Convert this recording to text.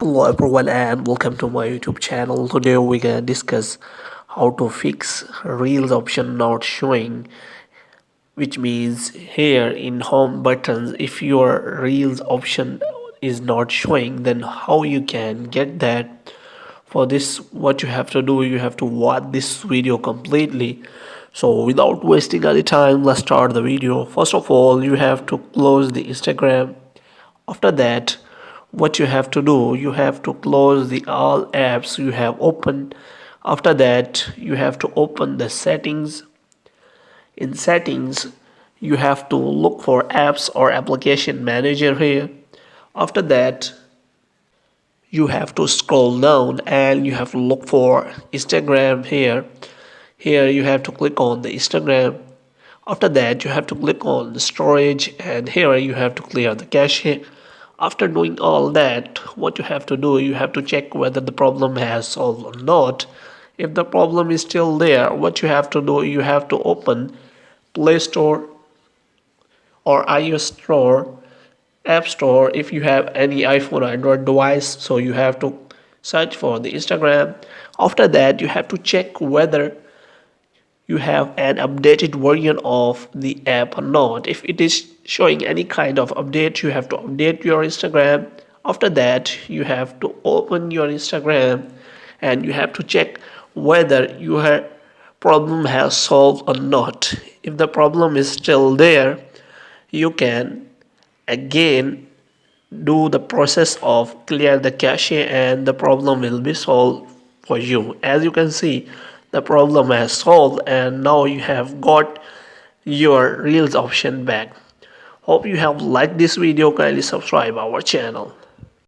Hello everyone and welcome to my YouTube channel. Today we're gonna discuss how to fix Reels option not showing, which means here in home buttons if your Reels option is not showing, then how you can get that. For this, what you have to do, you have to watch this video completely. So without wasting any time, let's start the video. First of all, you have to close the Instagram. After that, what you have to do, you have to close the all apps you have opened. After that, you have to open the settings. In settings, you have to look for apps or application manager here. After that, you have to scroll down and you have to look for Instagram here. Here you have to click on the Instagram. After that, you have to click on the storage, and here you have to clear the cache. After doing all that, what you have to do, you have to check whether the problem has solved or not. If the problem is still there, what you have to do, you have to open Play Store or iOS Store, App Store if you have any iPhone or Android device. So you have to search for the Instagram. After that, you have to check whether you have an updated version of the app or not. If it is showing any kind of update, you have to update your Instagram. After that, you have to open your Instagram and you have to check whether your problem has solved or not. If the problem is still there, you can again do the process of clear the cache and the problem will be solved for you. As you can see, the problem has solved and now you have got your Reels option back. Hope you have liked this video. Kindly subscribe our channel.